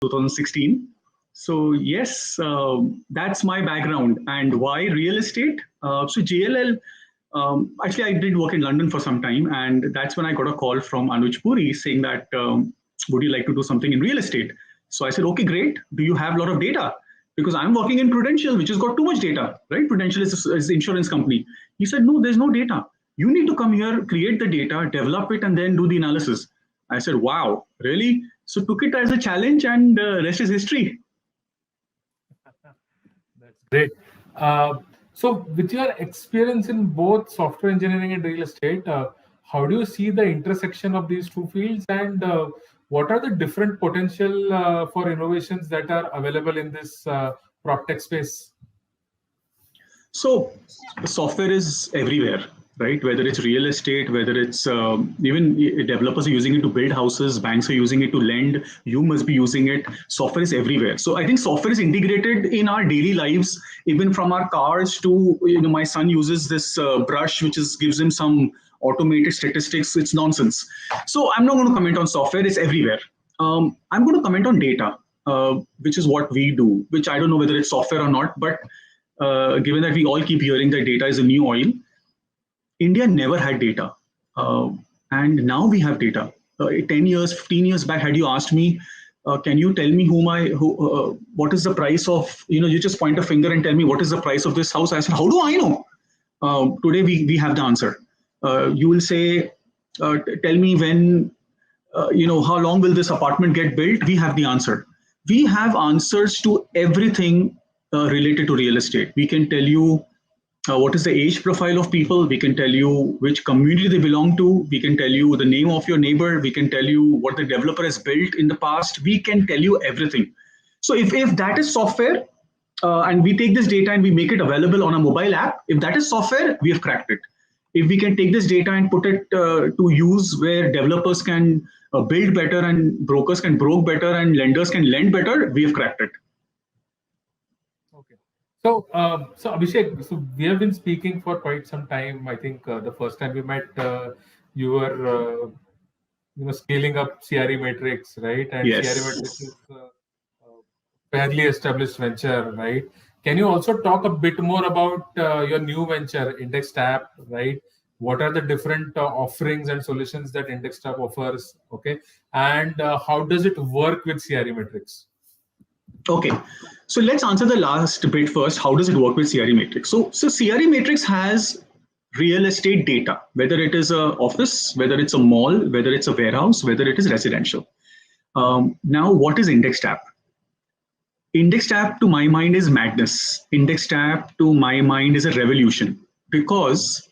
2016. So yes, that's my background. And why real estate? So JLL, actually I did work in London for some time, and that's when I got a call from Anuj Puri saying that, would you like to do something in real estate? So I said, okay, great. Do you have a lot of data? Because I'm working in Prudential, which has got too much data, right? Prudential is the insurance company. He said, no, there's no data. You need to come here, create the data, develop it, and then do the analysis. I said, wow, really? So took it as a challenge, and rest is history. That's great. So with your experience in both software engineering and real estate, how do you see the intersection of these two fields, and what are the different potential for innovations that are available in this prop tech space? So software is everywhere, right? Whether it's real estate, whether it's even developers are using it to build houses, banks are using it to lend, you must be using it. Software is everywhere. So I think software is integrated in our daily lives, even from our cars to, my son uses this brush, which gives him some automated statistics. It's nonsense. So I'm not going to comment on software, it's everywhere. I'm going to comment on data, which is what we do, which I don't know whether it's software or not, but given that we all keep hearing that data is a new oil, India never had data. And now we have data. 10 years, 15 years back, had you asked me, can you tell me what is the price of, you just point a finger and tell me what is the price of this house? I said, how do I know? Today we have the answer. You will say, tell me when, how long will this apartment get built? We have the answer. We have answers to everything related to real estate. We can tell you what is the age profile of people. We can tell you which community they belong to. We can tell you the name of your neighbor. We can tell you what the developer has built in the past. We can tell you everything. So if that is software, and we take this data and we make it available on a mobile app, if that is software, we have cracked it. If we can take this data and put it to use where developers can build better and brokers can broke better and lenders can lend better, we have cracked it. Okay. So Abhishek, so we have been speaking for quite some time. I think the first time we met, you were scaling up CRE Matrix, right? And yes. CRE Matrix is a fairly established venture, right? Can you also talk a bit more about your new venture, IndexTap, right? What are the different offerings and solutions that IndexTap offers, okay? And how does it work with CRE Matrix? Okay, so let's answer the last bit first. How does it work with CRE Matrix? So CRE Matrix has real estate data, whether it is an office, whether it's a mall, whether it's a warehouse, whether it is residential. Now, what is IndexTap? IndexTap to my mind is madness. IndexTap to my mind is a revolution, because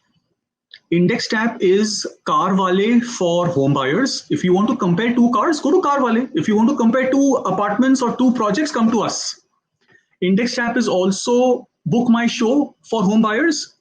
IndexTap is car wale for home buyers. If you want to compare two cars, go to car wale. If you want to compare two apartments or two projects, come to us. IndexTap is also book my show for home buyers.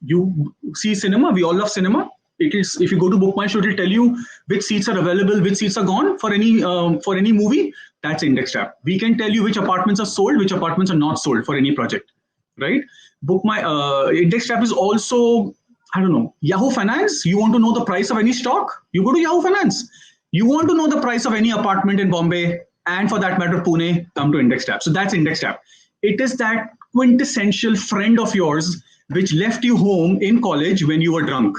You see cinema, we all love cinema. It is, if you go to book my show, it will tell you which seats are available, which seats are gone for any movie. That's IndexTap. We can tell you which apartments are sold, which apartments are not sold for any project, right? Book my IndexTap is also, I don't know, Yahoo Finance. You want to know the price of any stock? You go to Yahoo Finance. You want to know the price of any apartment in Bombay, and for that matter, Pune, come to IndexTap. So that's IndexTap. It is that quintessential friend of yours which left you home in college when you were drunk.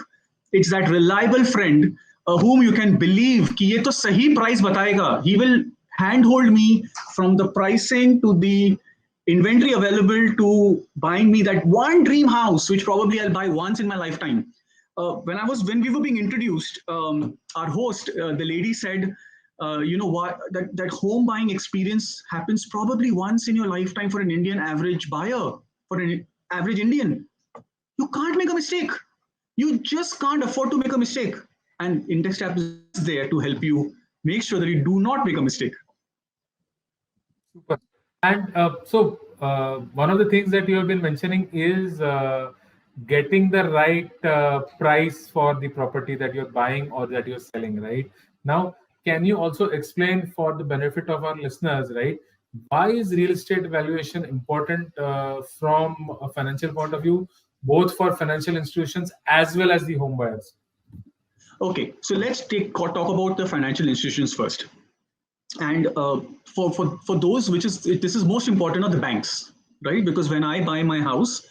It's that reliable friend whom you can believe कि ये तो सही price बताएगा. He will handhold me from the pricing to the inventory available to buying me that one dream house, which probably I'll buy once in my lifetime. When we were being introduced, our host, the lady said, that home buying experience happens probably once in your lifetime for an Indian average buyer, for an average Indian. You can't make a mistake. You just can't afford to make a mistake. And IndexTap is there to help you make sure that you do not make a mistake. Super. And one of the things that you have been mentioning is getting the right price for the property that you're buying or that you're selling, right? Now, can you also explain for the benefit of our listeners, right? Why is real estate valuation important from a financial point of view, both for financial institutions as well as the home buyers? Okay, so let's talk about the financial institutions first. And for those, this is most important, are the banks, right? Because when I buy my house,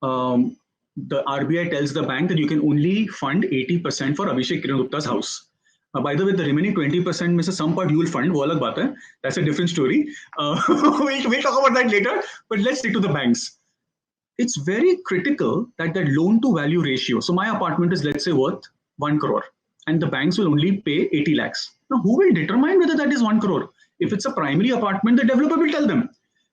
the RBI tells the bank that you can only fund 80% for Abhishek Kiran Gupta's house. By the way, the remaining 20% में से some part you will fund, वो अलग बात है. That's a different story. We'll talk about that later. But let's stick to the banks. It's very critical that the loan to value ratio. So my apartment is, let's say, worth 1 crore, and the banks will only pay 80 lakhs. Now, who will determine whether that is 1 crore? If it's a primary apartment, the developer will tell them.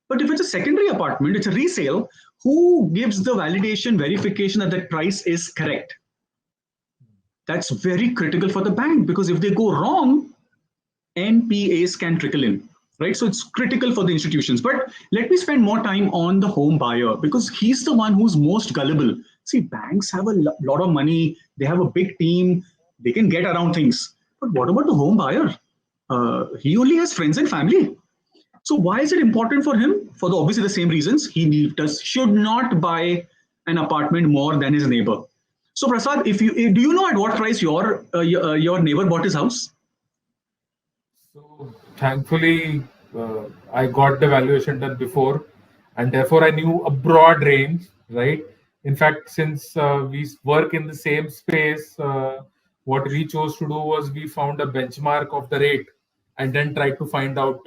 But if it's a secondary apartment, it's a resale, who gives the validation verification that the price is correct? That's very critical for the bank, because if they go wrong, NPAs can trickle in, right? So it's critical for the institutions. But let me spend more time on the home buyer, because he's the one who's most gullible. See, banks have a lot of money. They have a big team. They can get around things. But what about the home buyer? He only has friends and family. So why is it important for him? For obviously the same reasons. He should not buy an apartment more than his neighbor. So Prasad, do you know at what price your neighbor bought his house? So thankfully, I got the valuation done before, and therefore I knew a broad range, right? In fact, since we work in the same space, what we chose to do was we found a benchmark of the rate and then tried to find out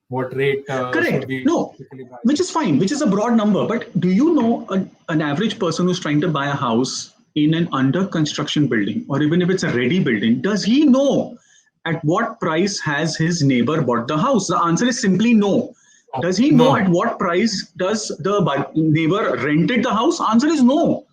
what rate should we typically buy. Which is fine, which is a broad number. But do you know an average person who's trying to buy a house in an under construction building, or even if it's a ready building, does he know at what price has his neighbor bought the house? The answer is simply no. Does he know at what price does the neighbor rented the house? Answer is no.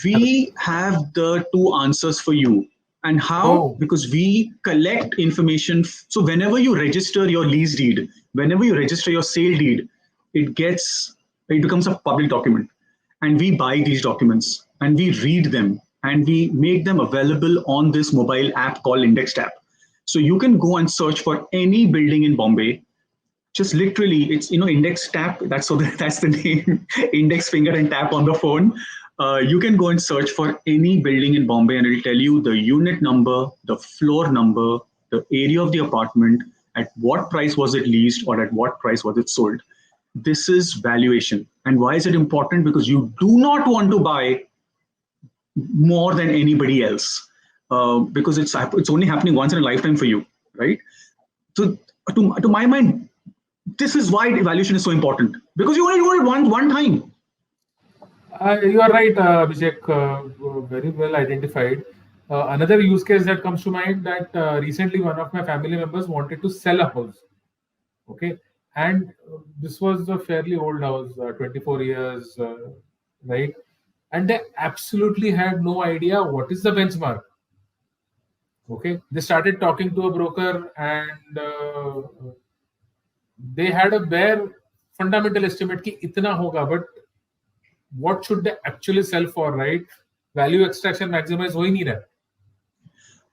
We have the two answers for you. And how? Because we collect information. So whenever you register your lease deed, whenever you register your sale deed, it becomes a public document. And we buy these documents and we read them and we make them available on this mobile app called IndexTap. So you can go and search for any building in Bombay. Just literally, it's IndexTap. That's the name. Index finger and tap on the phone. You can go and search for any building in Bombay, and it'll tell you the unit number, the floor number, the area of the apartment, at what price was it leased, or at what price was it sold. This is valuation. And why is it important? Because you do not want to buy more than anybody else, because it's only happening once in a lifetime for you, right? So to my mind, this is why evaluation is so important, because you only do it one time. You are right, Abhishek. Very well identified. Another use case that comes to mind, that recently one of my family members wanted to sell a house. Okay, and this was a fairly old house, 24 years, right? And they absolutely had no idea what is the benchmark. Okay, they started talking to a broker, and they had a bare fundamental estimate ki itna hoga, but what should they actually sell for, right? Value extraction maximize ho hi nahi raha.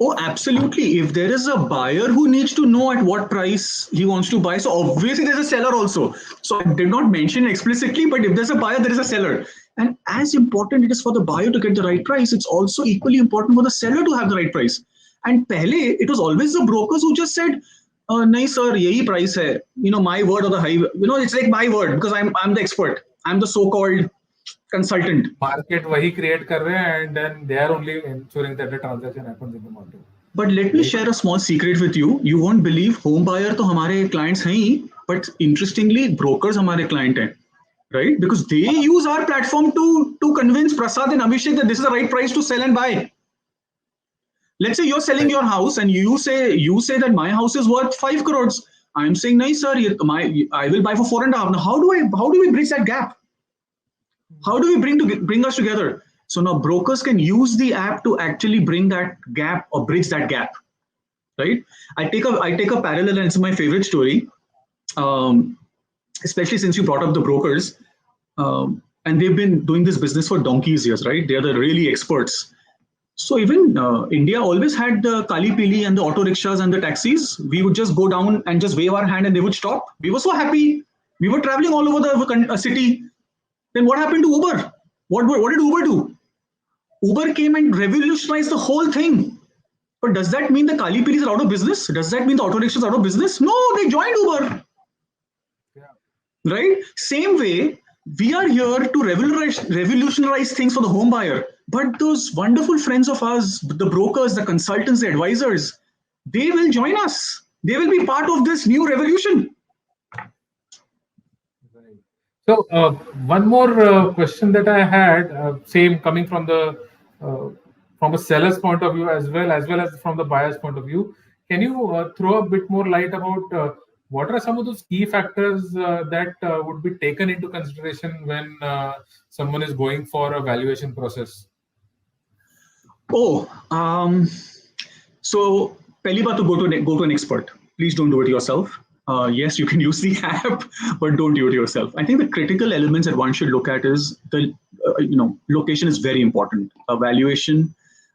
Oh, absolutely. If there is a buyer who needs to know at what price he wants to buy, so obviously there's a seller also. So I did not mention explicitly, but if there's a buyer, there is a seller. And as important it is for the buyer to get the right price, it's also equally important for the seller to have the right price. And pehle, it was always the brokers who just said, nahi sir, yahi price hai. My word or the high. It's like my word, because I'm the expert. I'm the so-called consultant. Market wahi create kar rahe hain, and then they are only ensuring that the transaction happens in the market. But let me share a small secret with you. You won't believe, home buyer to हमारे clients हैं ही, but interestingly, brokers हमारे client हैं, right? Because they use our platform to convince Prasad and Abhishek that this is the right price to sell and buy. Let's say you're selling your house and you say that my house is worth 5 crores. I'm saying, no, sir, I will buy for 4.5. Now, how do we bridge that gap? How do we bring us together? So now brokers can use the app to actually bring that gap or bridge that gap, right? I take a parallel, and it's my favorite story, especially since you brought up the brokers, and they've been doing this business for donkey's years, right? They are the really experts. So even India always had the Kali Pili and the auto rickshaws and the taxis. We would just go down and just wave our hand and they would stop. We were so happy. We were traveling all over the city. Then what happened to Uber? What did Uber do? Uber came and revolutionized the whole thing. But does that mean the Kali Piris are out of business? Does that mean the auto rickshaws are out of business? No, they joined Uber. Yeah. Right? Same way, we are here to revolutionize things for the home buyer. But those wonderful friends of ours, the brokers, the consultants, the advisors, they will join us. They will be part of this new revolution. So one more question that I had, same coming from a seller's point of view as well as from the buyer's point of view. Can you throw a bit more light about what are some of those key factors that would be taken into consideration when someone is going for a valuation process? Oh, so pehli baat to go to an expert. Please don't do it yourself. Yes, you can use the app, but don't do it yourself. I think the critical elements that one should look at is the location is very important. A valuation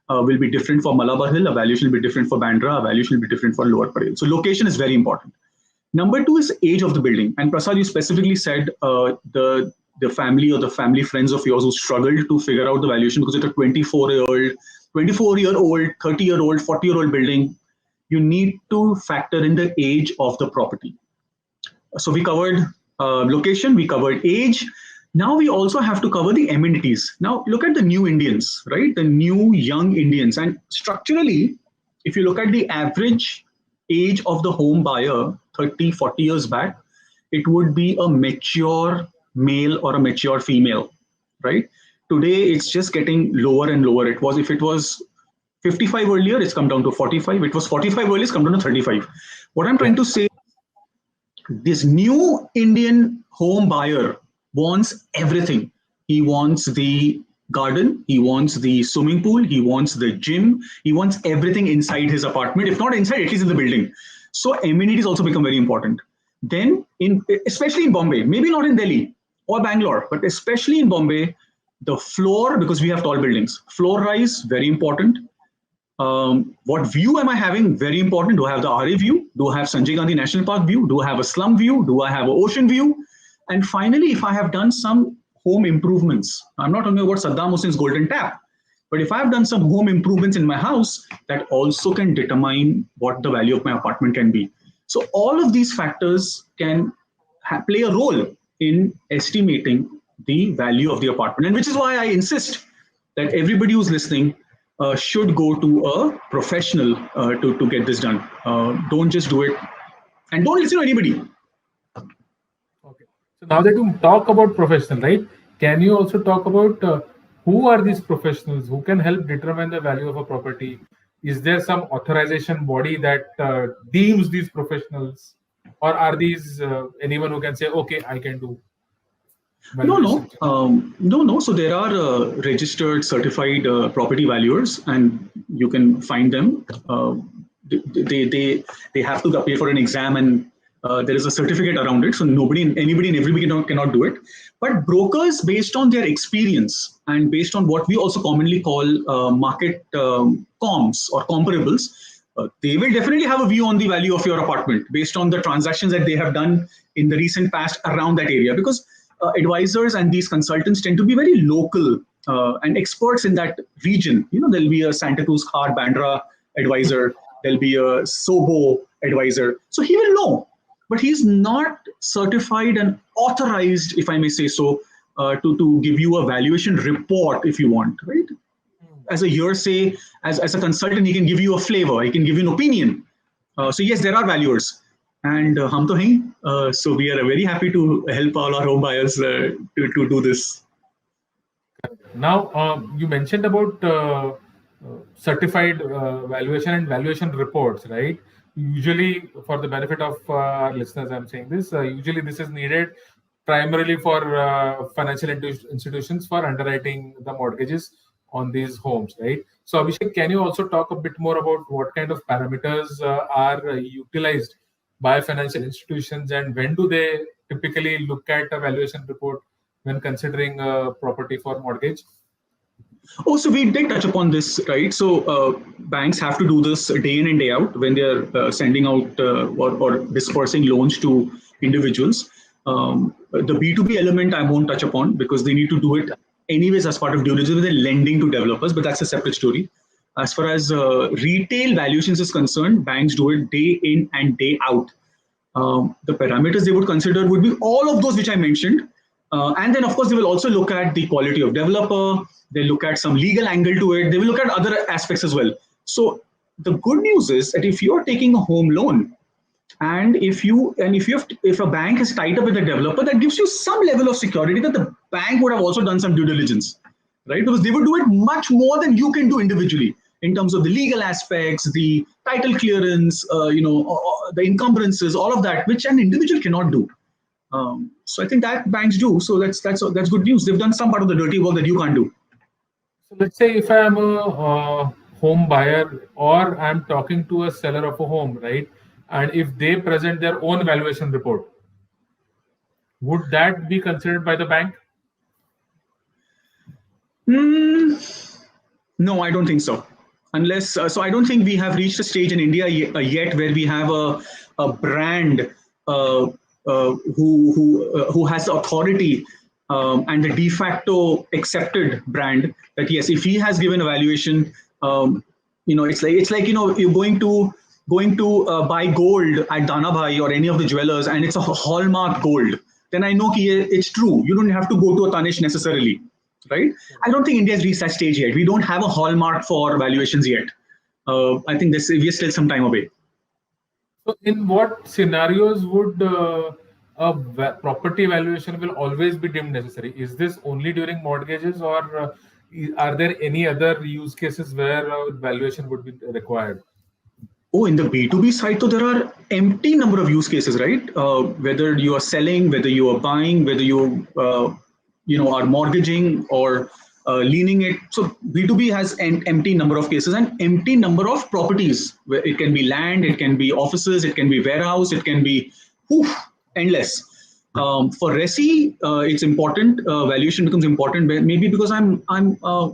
will be different for Malabar Hill. A valuation will be different for Bandra. A valuation will be different for Lower Parel. So location is very important. Number two is age of the building. And Prasad, you specifically said the family or the family friends of yours who struggled to figure out the valuation because it's a 24-year-old, 30-year-old, 40-year-old building. You need to factor in the age of the property. So we covered location, we covered age. Now we also have to cover the amenities. Now look at the new Indians, right? The new young Indians. And structurally, if you look at the average age of the home buyer 30, 40 years back, it would be a mature male or a mature female, right? Today, it's just getting lower and lower. If it was 55 earlier, it's come down to 45. It was 45 earlier, it's come down to 35. What I'm trying to say, this new Indian home buyer wants everything. He wants the garden, he wants the swimming pool, he wants the gym, he wants everything inside his apartment. If not inside, at least in the building. So amenities also become very important. Then, especially in Bombay, maybe not in Delhi or Bangalore, but especially in Bombay, the floor, because we have tall buildings, floor rise, very important. What view am I having? Very important. Do I have the RA view? Do I have Sanjay Gandhi National Park view? Do I have a slum view? Do I have an ocean view? And finally, if I have done some home improvements, I'm not talking about Saddam Hussein's golden tap, but if I've done some home improvements in my house, that also can determine what the value of my apartment can be. So all of these factors can play a role in estimating the value of the apartment. And which is why I insist that everybody who's listening should go to a professional to get this done. Don't just do it and don't listen to anybody. Okay. So now that you talk about professional, right? Can you also talk about who are these professionals who can help determine the value of a property? Is there some authorization body that deems these professionals, or are these anyone who can say, okay, I can do? No. So there are registered, certified property valuers, and you can find them. They have to appear for an exam, and there is a certificate around it. So anybody and everybody cannot do it. But brokers, based on their experience and based on what we also commonly call market comps or comparables, they will definitely have a view on the value of your apartment based on the transactions that they have done in the recent past around that area. Because advisors and these consultants tend to be very local and experts in that region. There'll be a Santa Cruz Khar Bandra advisor, there'll be a Sobo advisor. So he will know, but he's not certified and authorized, if I may say so, to give you a valuation report if you want, right? As a hearsay, as a consultant, he can give you a flavor, he can give you an opinion. So yes, there are valuers. And hum to hain. So we are very happy to help all our home buyers to do this. Now, you mentioned about certified valuation and valuation reports, right? Usually, for the benefit of our listeners, I'm saying this. Usually, this is needed primarily for financial institutions for underwriting the mortgages on these homes, right? So, Abhishek, can you also talk a bit more about what kind of parameters are utilized by financial institutions, and when do they typically look at a valuation report when considering a property for mortgage? Oh, so we did touch upon this, right? So banks have to do this day in and day out when they're sending out or dispersing loans to individuals. The B2B element I won't touch upon because they need to do it anyways as part of due diligence when they're lending to developers, but that's a separate story. As far as retail valuations is concerned, banks do it day in and day out. The parameters they would consider would be all of those which I mentioned. And then, of course, they will also look at the quality of developer. They look at some legal angle to it. They will look at other aspects as well. So the good news is that if you're taking a home loan, and if a bank is tied up with a developer, that gives you some level of security that the bank would have also done some due diligence, right? Because they would do it much more than you can do individually in terms of the legal aspects, the title clearance, the encumbrances, all of that, which an individual cannot do. So I think that banks do. So that's good news. They've done some part of the dirty work that you can't do. So let's say if I am a home buyer or I'm talking to a seller of a home, right? And if they present their own valuation report, would that be considered by the bank? No, I don't think so. Unless, so I don't think we have reached a stage in India yet where we have a brand who has the authority and the de facto accepted brand that yes, if he has given a valuation, it's like you're going to buy gold at Dana Bhai or any of the jewelers, and it's a hallmark gold. Then I know it's true. You don't have to go to a Tanish necessarily, right? I don't think India has reached that stage yet. We don't have a hallmark for valuations yet. I think we're still some time away. So in what scenarios would property valuation will always be deemed necessary? Is this only during mortgages, or are there any other use cases where valuation would be required? Oh, in the B2B side, so there are empty number of use cases, right? Whether you are selling, whether you are buying, whether you are mortgaging or leaning it. So B2B has an empty number of cases and empty number of properties. Where it can be land, it can be offices, it can be warehouse, it can be endless. For Resi, it's important. Valuation becomes important, maybe because I'm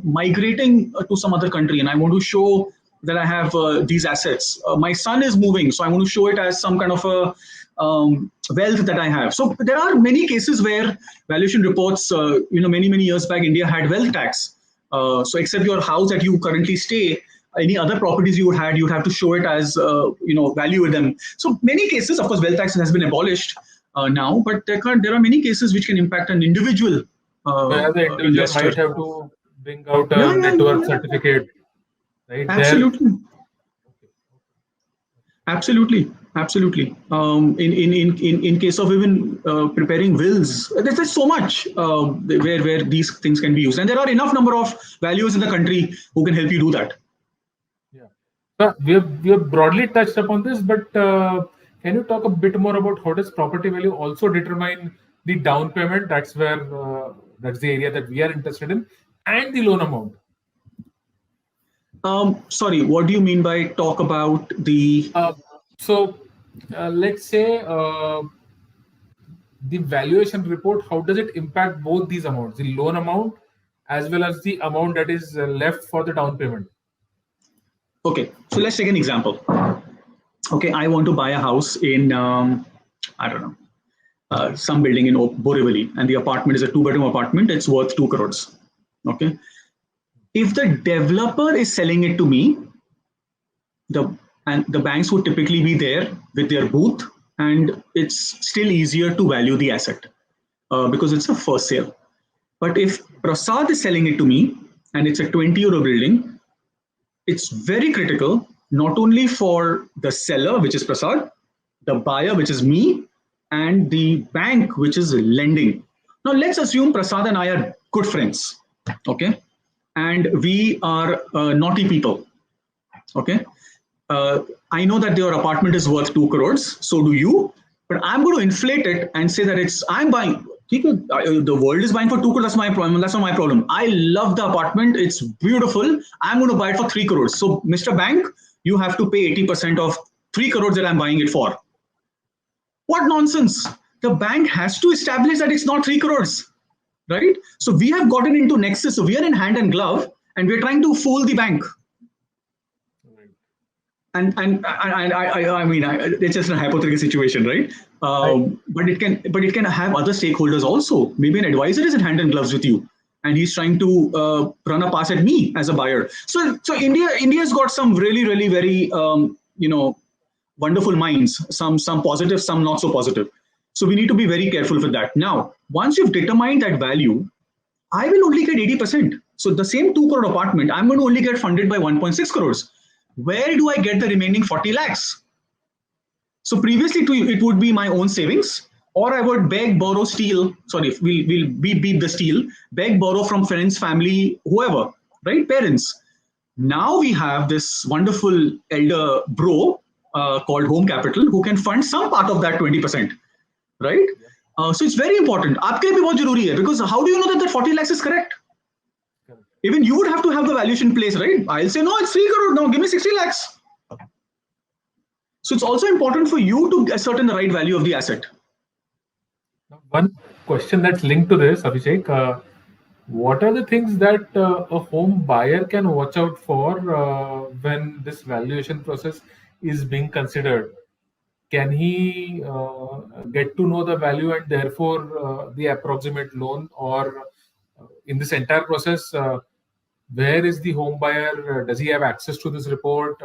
migrating to some other country and I want to show that I have these assets. My son is moving, so I want to show it as some kind of a wealth that I have. So there are many cases where valuation reports, many years back, India had wealth tax. So except your house that you currently stay, any other properties you'd have to show it as value with them. So many cases, of course, wealth tax has been abolished now, but there are many cases which can impact an individual. Where the individual investor might have to bring out a net worth certificate. Right? Absolutely. Absolutely. In case of even preparing wills, there's so much where these things can be used, and there are enough number of valuers in the country who can help you do that. Yeah, we have broadly touched upon this, but can you talk a bit more about how does property value also determine the down payment? That's the area that we are interested in, and the loan amount. Sorry, what do you mean by talk about the? Let's say the valuation report, how does it impact both these amounts, the loan amount as well as the amount that is left for the down payment? Okay, so let's take an example. Okay, I want to buy a house in, I don't know, some building in Borivali, and the apartment is a 2-bedroom apartment. It's worth 2 crores. Okay. If the developer is selling it to me, the banks would typically be there with their booth, and it's still easier to value the asset because it's a first sale. But if Prasad is selling it to me and it's a 20-euro building, it's very critical, not only for the seller, which is Prasad, the buyer, which is me, and the bank, which is lending. Now, let's assume Prasad and I are good friends, okay? And we are naughty people, okay? I know that your apartment is worth 2 crores, so do you, but I'm going to inflate it and say that I'm buying, the world is buying for 2 crores, that's my problem, that's not my problem. I love the apartment, it's beautiful, I'm going to buy it for 3 crores. So, Mr. Bank, you have to pay 80% of 3 crores that I'm buying it for. What nonsense! The bank has to establish that it's not 3 crores. Right? So we have gotten into nexus. So we are in hand and glove, and we're trying to fool the bank. And I mean, it's just a hypothetical situation, right? But it can have other stakeholders also. Maybe an advisor is in hand and gloves with you, and he's trying to run a pass at me as a buyer. So India's got some really very wonderful minds. Some positive, some not so positive. So we need to be very careful with that. Now, once you've determined that value, I will only get 80%. So the same 2 crore apartment, I'm going to only get funded by 1.6 crores. Where do I get the remaining 40 lakhs? So previously it would be my own savings, or I would beg, borrow, steal. Sorry, we'll beat the steal, beg, borrow from friends, family, whoever, right? Parents. Now we have this wonderful elder bro called Home Capital who can fund some part of that 20%, right? So it's very important. आपके लिए भी बहुत जरूरी है, because how do you know that 40 lakhs is correct? Even you would have to have the valuation in place, right? I'll say, no, it's 3 crore. No, give me 60 lakhs. So it's also important for you to ascertain the right value of the asset. One question that's linked to this, Abhishek, what are the things that a home buyer can watch out for when this valuation process is being considered? Can he get to know the value and therefore the approximate loan, or in this entire process, where is the home buyer? Does he have access to this report?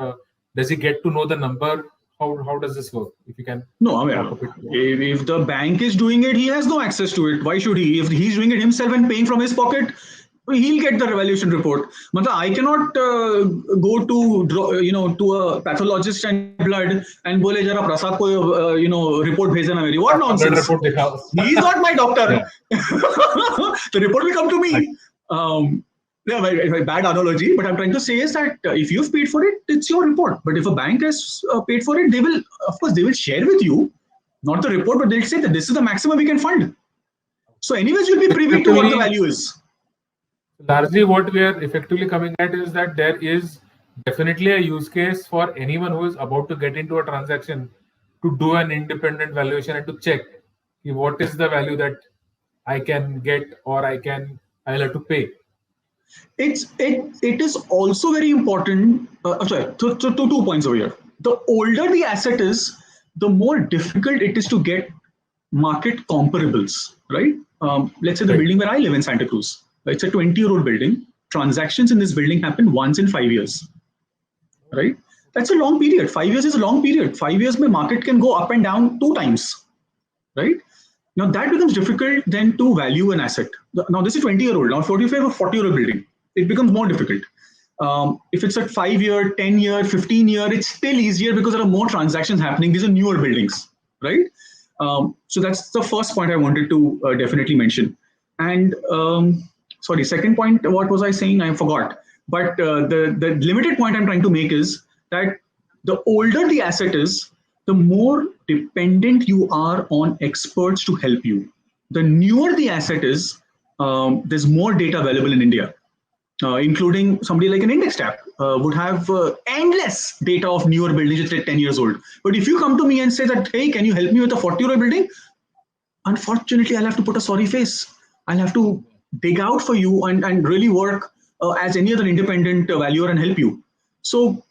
Does he get to know the number? How does this work? If you can. No, I mean, if the bank is doing it, he has no access to it. Why should he? If he's doing it himself and paying from his pocket, he'll get the valuation report. I cannot go to a pathologist and blood and bole jara Prasad ko report bhejna meri. What nonsense? He's not my doctor. The report will come to me. Bad analogy, but I'm trying to say is that if you've paid for it, it's your report. But if a bank has paid for it, they will share with you, not the report, but they'll say that this is the maximum we can fund. So anyways, you'll be privy to what the value is. Largely what we are effectively coming at is that there is definitely a use case for anyone who is about to get into a transaction to do an independent valuation and to check what is the value that I can get or I'll have to pay. It is also very important. Sorry, 2 points over here. The older the asset is, the more difficult it is to get market comparables, right? Let's say the building where I live in Santa Cruz, it's a 20-year-old building. Transactions in this building happen once in 5 years, right? That's a long period. 5 years is a long period. 5 years, my market can go up and down 2 times, right? Now that becomes difficult then to value an asset. Now this is 20-year-old. Now if you have a 40-year-old building, it becomes more difficult. If it's a 5-year, 10-year, 15-year, it's still easier because there are more transactions happening. These are newer buildings, right? So that's the first point I wanted to definitely mention. And sorry, second point, what was I saying? I forgot. But the limited point I'm trying to make is that the older the asset is, the more dependent you are on experts to help you. The newer the asset is, there's more data available in India, including somebody like an IndexTap would have endless data of newer buildings that are 10 years old. But if you come to me and say that, hey, can you help me with a 40-year-old building? Unfortunately, I'll have to put a sorry face. I'll have to dig out for you and really work as any other independent valuer and help you. So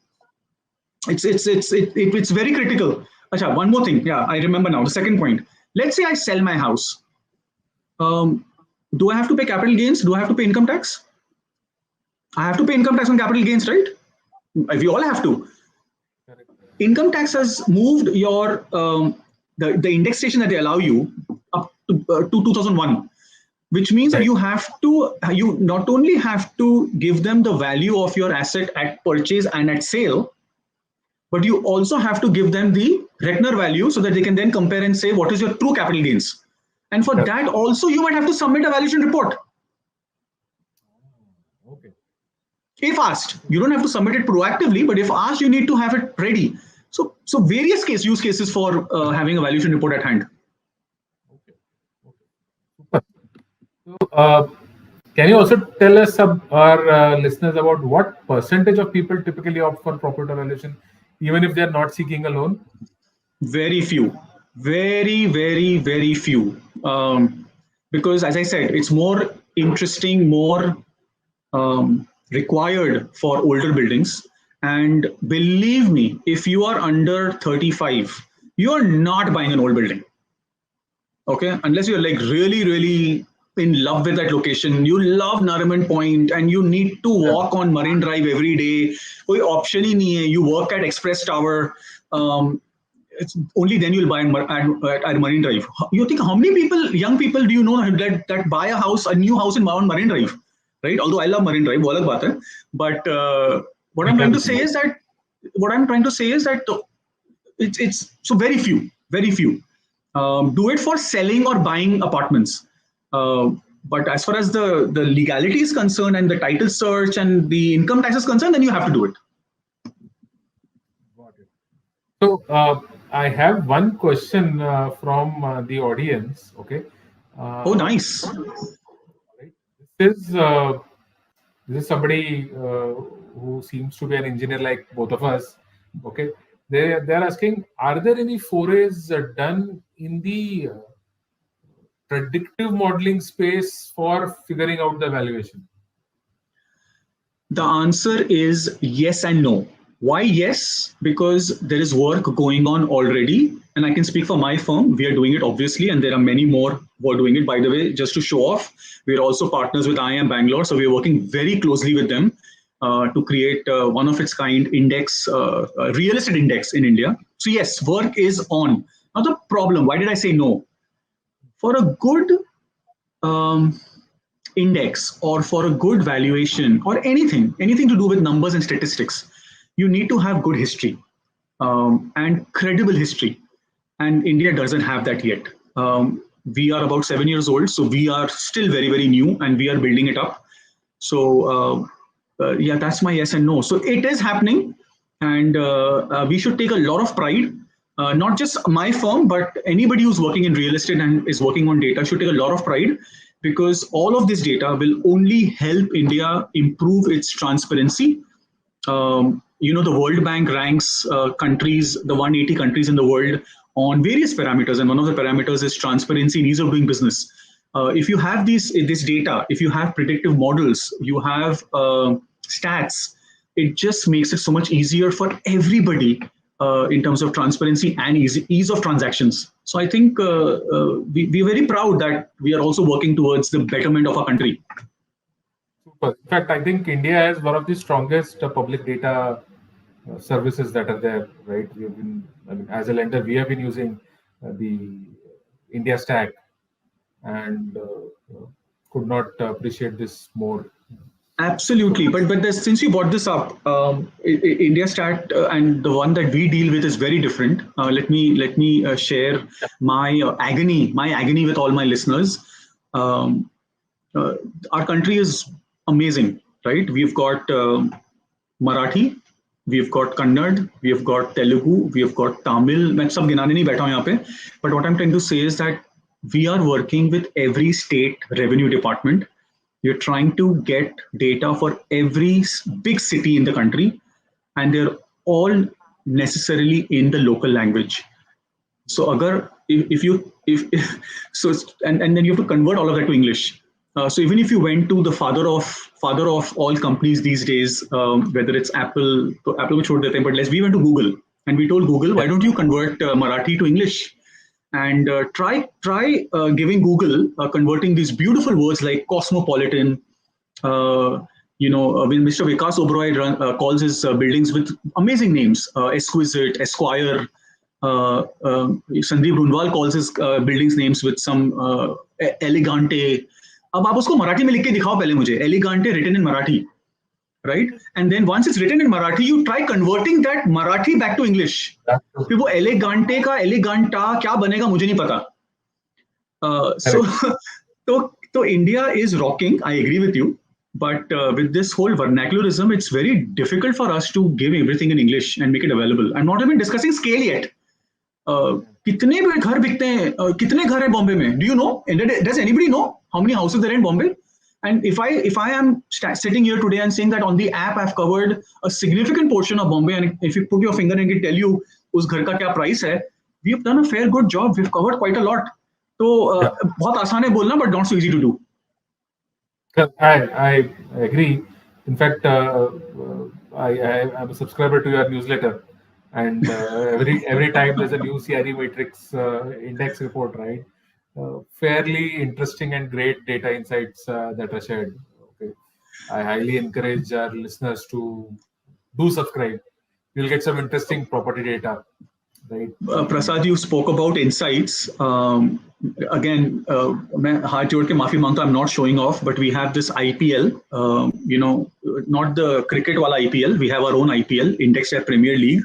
it's very critical. Achha, one more thing. Yeah, I remember now. The second point. Let's say I sell my house. Do I have to pay capital gains? Do I have to pay income tax? I have to pay income tax on capital gains, right? We all have to. Income tax has moved your the indexation that they allow you up to 2001, which means that you not only have to give them the value of your asset at purchase and at sale, but you also have to give them the reckoner value so that they can then compare and say what is your true capital gains. And for that also you might have to submit a valuation report. Okay. If asked, you don't have to submit it proactively, but if asked, you need to have it ready. So various use cases for having a valuation report at hand. Okay. So, can you also tell us, our listeners, about what percentage of people typically opt for property valuation, even if they are not seeking a loan? Very few, very few. Because as I said, it's more interesting, more required for older buildings. And believe me, if you are under 35, you are not buying an old building. Okay, unless you're like really in love with that location. You love Nariman Point, and you need to walk on Marine Drive every day. कोई option ही नहीं है. You work at Express Tower. It's only then you'll buy at Marine Drive. You think how many people, young people, do you know that buy a new house in Marine Drive, right? Although I love Marine Drive, वो अलग बात है. But what I'm trying to say is that it's so very few. Do it for selling or buying apartments. But as far as the legality is concerned and the title search and the income tax is concerned, then you have to do it. Got it. So I have one question from the audience. Okay. Oh, nice. Right. This is somebody who seems to be an engineer like both of us. Okay. They're asking, are there any forays done in the predictive modeling space for figuring out the valuation? The answer is yes and no. Why yes? Because there is work going on already, and I can speak for my firm. We are doing it obviously, and there are many more who are doing it. By the way, just to show off, we are also partners with IIM Bangalore, so we are working very closely with them to create one of its kind index, real estate index in India. So yes, work is on. Now the problem, why did I say no? For a good index or for a good valuation or anything to do with numbers and statistics, you need to have good history and credible history. And India doesn't have that yet. We are about 7 years old, so we are still very, very new and we are building it up. So yeah, that's my yes and no. So it is happening, and we should take a lot of pride. Not just my firm, but anybody who's working in real estate and is working on data should take a lot of pride, because all of this data will only help India improve its transparency. The World Bank ranks countries, the 180 countries in the world, on various parameters, and one of the parameters is transparency and ease of doing business. If you have this data, if you have predictive models, you have stats, it just makes it so much easier for everybody in terms of transparency and ease of transactions. So I think we're very proud that we are also working towards the betterment of our country. Super. In fact, I think India has one of the strongest public data services that are there, right? As a lender, we have been using the IndexTap, and could not appreciate this more. Absolutely, but since you brought this up, IndexTap and the one that we deal with is very different. Let me share my agony with all my listeners. Our country is amazing, right? We've got Marathi, we've got Kannada, we've got Telugu, we've got Tamil. मैं सब गिनाने नहीं बैठा हूँ यहाँ पे. But what I'm trying to say is that we are working with every state revenue department. You're trying to get data for every big city in the country, and they're all necessarily in the local language. So and then you have to convert all of that to English. So even if you went to the father of all companies these days, whether it's Apple को छोड़ देते हैं, but we went to Google and we told Google, why don't you convert Marathi to English? And try giving Google converting these beautiful words like cosmopolitan. When Mr. Vikas Oberoi calls his buildings with amazing names, exquisite, Esquire. Sandeep Runwal calls his buildings names with some elegante. अब आप उसको मराठी में लिख के दिखाओ पहले मुझे, elegante written in Marathi, right? And then once it's written in Marathi, you try converting that Marathi back to English. फिर वो elegante का eleganta क्या बनेगा मुझे नहीं पता. So India is rocking. I agree with you, but with this whole vernacularism, it's very difficult for us to give everything in English and make it available. I'm not even discussing scale yet. कितने घर बिकते हैं, कितने घर हैं बॉम्बे में? Do you know? Does anybody know how many houses there are in Bombay? And if I am sitting here today and saying that on the app I've covered a significant portion of Bombay, and if you put your finger and it tell you उस घर का क्या price है, we've done a fair good job. We've covered quite a lot. तो बहुत आसान है बोलना, but not so easy to do. I agree. In fact, I'm a subscriber to your newsletter, and every time there's a new CRE matrix index report, right? fairly interesting and great data insights that are shared. Okay, I highly encourage our listeners to do subscribe. You'll get some interesting property data, right? Prasad, you spoke about insights. Again, मैं हाथ जोड़ के माफी मांगता, I'm not showing off, but we have this IPL, not the cricket वाला IPL. We have our own IPL, IndexTap Premier League,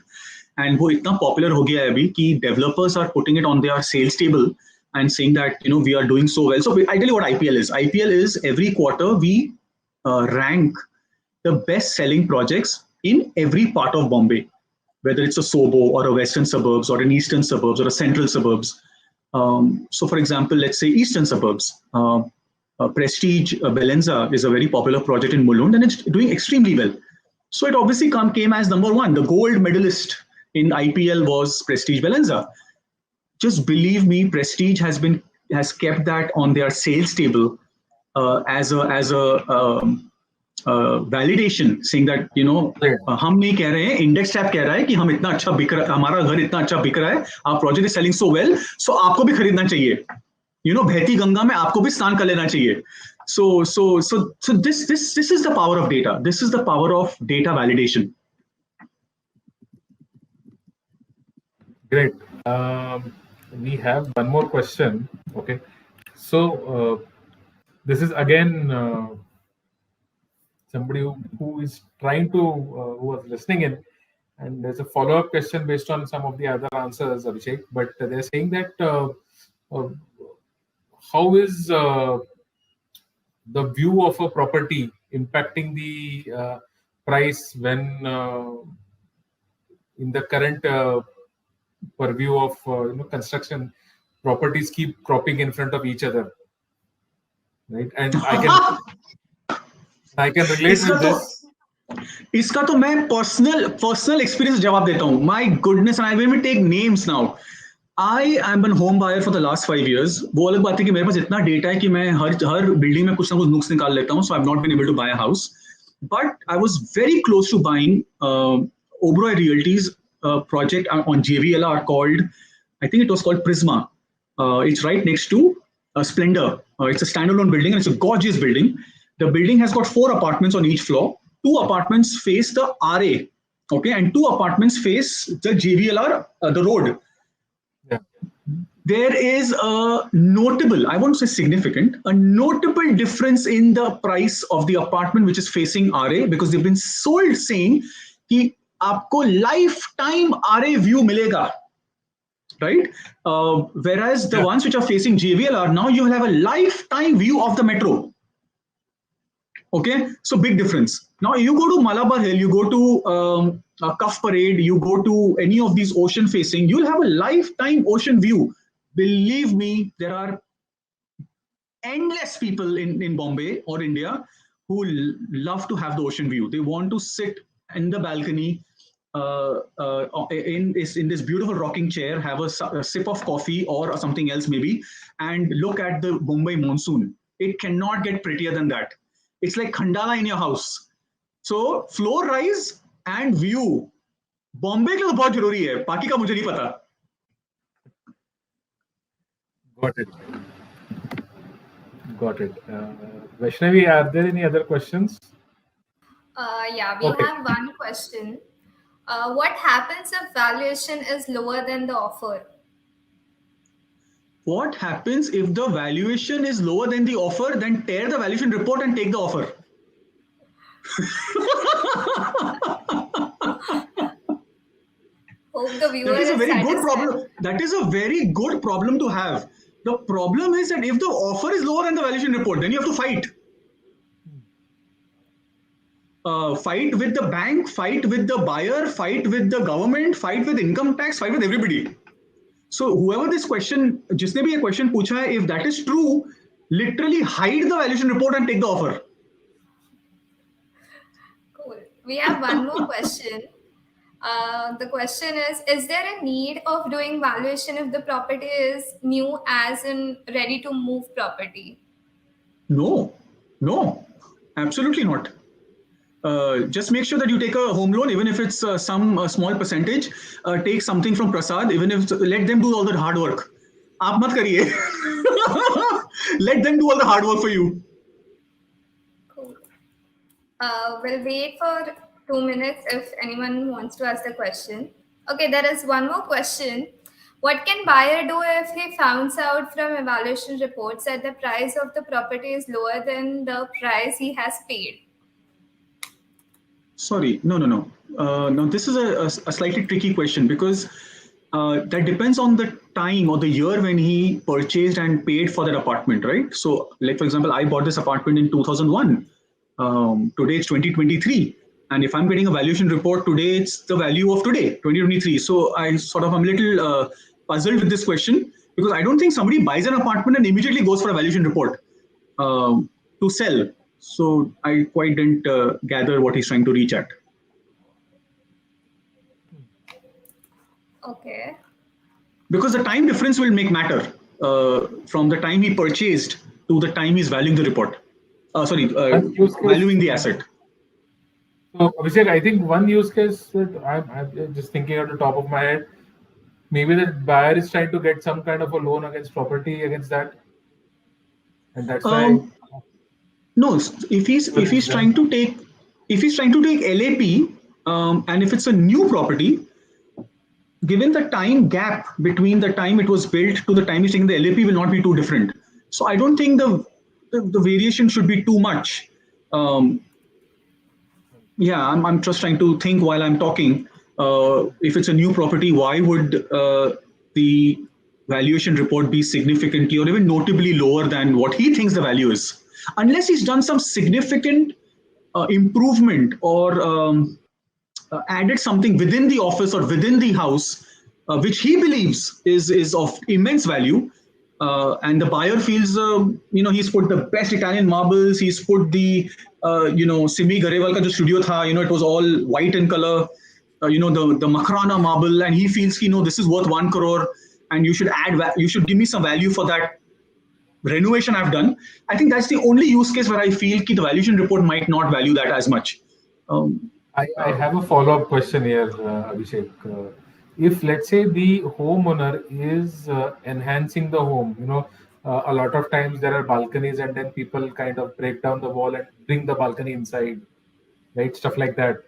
and वो इतना popular हो गया है अभी कि developers are putting it on their sales table and saying that we are doing so well. So I tell you what IPL is. IPL is every quarter we rank the best-selling projects in every part of Bombay, whether it's a Sobo or a western suburbs or an eastern suburbs or a central suburbs. So for example, let's say eastern suburbs. Prestige Belenza is a very popular project in Mulund and it's doing extremely well. So it obviously came as number one. The gold medalist in IPL was Prestige Belenza. Just believe me, Prestige has kept that on their sales table as a validation, saying that हम नहीं कह रहे हैं, IndexTap कह रहा है कि हम इतना अच्छा बिक रहा है, हमारा घर इतना अच्छा बिक रहा है, our project is selling so well, so आपको भी खरीदना चाहिए. बहती गंगा में आपको भी स्नान कर लेना चाहिए. So this is the power of data. This is the power of data validation. Great. We have one more question. Okay, so this is again somebody who is trying to who was listening in, and there's a follow-up question based on some of the other answers, Abhishek. But they're saying that how is the view of a property impacting the price when in the current purview of construction, properties keep cropping in front of each other, right? And I can relate with this. इसका तो मैं personal experience जवाब देता हूँ. My goodness, and I will take names now. I am a home buyer for the last 5 years. वो अलग बात है कि मेरे पास इतना डेटा है कि मैं हर बिल्डिंग में कुछ ना कुछ नुक्स निकाल लेता हूँ. So I've not been able to buy a house, but I was very close to buying Oberoi Realty's project on JVLR called, I think it was called Prisma. It's right next to Splendor. It's a standalone building and it's a gorgeous building. The building has got 4 apartments on each floor. 2 apartments face the RA, okay, and 2 apartments face the JVLR, the road. Yeah. There is a notable, I won't say significant, a notable difference in the price of the apartment which is facing RA, because they've been sold saying कि आपको lifetime RA view मिलेगा, right? Whereas the ones which are facing JVLR, now you will have a lifetime view of the metro. Okay, so big difference. Now you go to Malabar Hill, you go to Cuff Parade, you go to any of these ocean facing, you'll have a lifetime ocean view. Believe me, there are endless people in Bombay or India who love to have the ocean view. They want to sit in the balcony in this beautiful rocking chair, have a sip of coffee or something else maybe, and look at the Bombay monsoon. It cannot get prettier than that. It's like Khandala in your house. So floor rise and view. Bombay के लिए तो बहुत जरूरी है. बाकी का मुझे नहीं पता. Got it. Vaishnavi, are there any other questions? Yeah, we have one question. What happens if valuation is lower than the offer? What happens if the valuation is lower than the offer? Then tear the valuation report and take the offer. Hope the viewer that is a very satisfied. good problem. That is a very good problem to have. The problem is that if the offer is lower than the valuation report, then you have to fight. Fight with the bank, fight with the buyer, fight with the government, fight with income tax, fight with everybody. So whoever this question, जिसने भी ये question पूछा है, if that is true, literally hide the valuation report and take the offer. Cool. We have one more question. The question is there a need of doing valuation if the property is new, as in ready to move property? No, absolutely not. Just make sure that you take a home loan, even if it's some small percentage. Take something from Prasad, even if let them do all the hard work. आप मत करिए. Let them do all the hard work for you. Cool. We'll wait for 2 minutes if anyone wants to ask the question. Okay, there is one more question. What can buyer do if he finds out from evaluation reports that the price of the property is lower than the price he has paid? Sorry, no. No, this is a slightly tricky question because that depends on the time or the year when he purchased and paid for that apartment, right? So, like for example, I bought this apartment in 2001. Today it's 2023, and if I'm getting a valuation report today, it's the value of today, 2023. So I sort of am a little puzzled with this question because I don't think somebody buys an apartment and immediately goes for a valuation report to sell. So I quite didn't gather what he's trying to reach at. Okay. Because the time difference will make matter from the time he purchased to the time he's valuing the report. Valuing the asset. So Abhishek, I think one use case that I'm just thinking at the top of my head, maybe the buyer is trying to get some kind of a loan against property against that, and that's why. No, if he's trying to take LAP, and if it's a new property, given the time gap between the time it was built to the time he's taking the LAP will not be too different. So I don't think the variation should be too much. Yeah, I'm just trying to think while I'm talking. If it's a new property, why would the valuation report be significantly or even notably lower than what he thinks the value is? Unless he's done some significant improvement or added something within the office or within the house, which he believes is of immense value. And the buyer feels, he's put the best Italian marbles. He's put the, Simi Garewal ka jo studio tha, it was all white in color. The Makrana marble, and he feels, this is worth 1 crore, and you should give me some value for that renovation I've done. I think that's the only use case where I feel the valuation report might not value that as much. I have a follow-up question here, Abhishek. If let's say the homeowner is enhancing the home, a lot of times there are balconies and then people kind of break down the wall and bring the balcony inside, right? Stuff like that.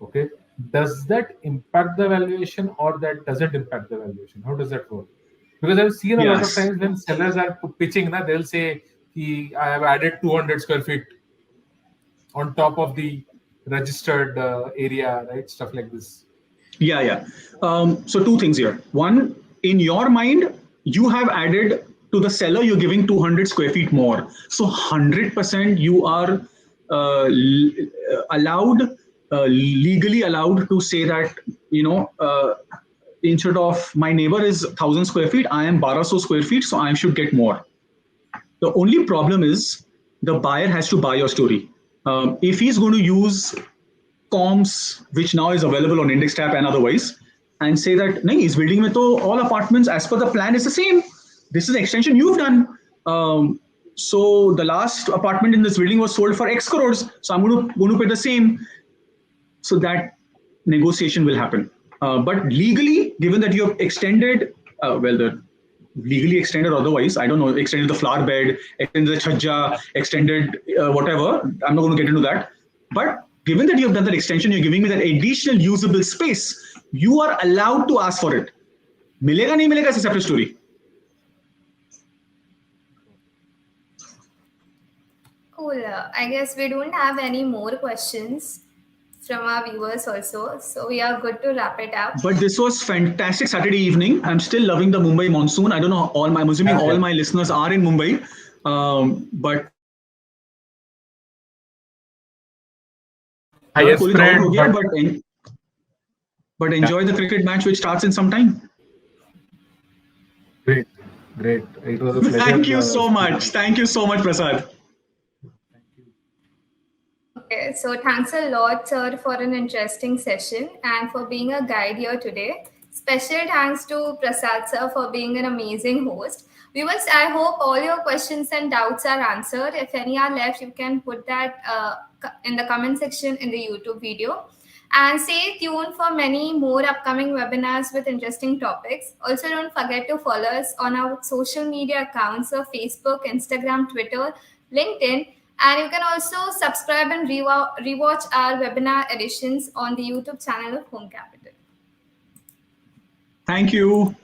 Okay. Does that impact the valuation or that doesn't impact the valuation? How does that work? Because I've seen a lot of times when sellers are pitching, they'll say, I have added 200 square feet on top of the registered area, right? Stuff like this. Yeah. So two things here. One, in your mind, you have added to the seller, you're giving 200 square feet more. So 100% you are legally allowed to say that, instead of my neighbor is 1,000 square feet, I am 1200 square feet, so I should get more. The only problem is the buyer has to buy your story. If he's going to use comms, which now is available on IndexTap and otherwise, and say that, nahin, is building mein to all apartments as per the plan is the same. This is an extension you've done. So the last apartment in this building was sold for X crores. So I'm going to pay the same. So that negotiation will happen. But legally, given that you have extended, legally extended otherwise, I don't know, extended the flower bed, extended the chhajja, extended whatever, I'm not going to get into that. But given that you have done that extension, you're giving me that additional usable space, you are allowed to ask for it. Milega nahi milega is a separate story. Cool. I guess we don't have any more questions from our viewers also. So we are good to wrap it up. But this was fantastic Saturday evening. I'm still loving the Mumbai monsoon. I don't know, I'm assuming all my listeners are in Mumbai. But but enjoy the cricket match which starts in some time. Great. It was a pleasure. Thank you so much. Thank you so much, Prasad. Okay, so thanks a lot, sir, for an interesting session and for being a guide here today. Special thanks to Prasad, sir, for being an amazing host. Viewers, I hope all your questions and doubts are answered. If any are left, you can put that in the comment section in the YouTube video. And stay tuned for many more upcoming webinars with interesting topics. Also, don't forget to follow us on our social media accounts of Facebook, Instagram, Twitter, LinkedIn. And you can also subscribe and rewatch our webinar editions on the YouTube channel of Home Capital. Thank you.